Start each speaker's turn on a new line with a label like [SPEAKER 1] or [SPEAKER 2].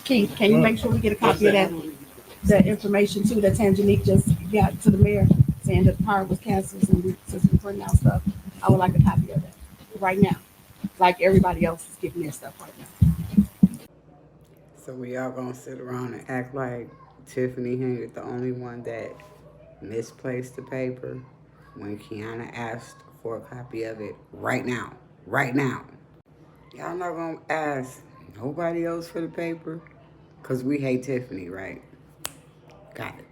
[SPEAKER 1] Keith, can you make sure we get a copy of that information too that Tangenique just got to the mayor saying that the power was canceled and since we printing out stuff? I would like a copy of that right now, like everybody else is getting their stuff right now.
[SPEAKER 2] So we all gonna sit around and act like Tiffany Henry the only one that misplaced the paper when Kiana asked for a copy of it right now. Right now. Y'all not gonna ask nobody else for the paper? Cause we hate Tiffany, right? Got it.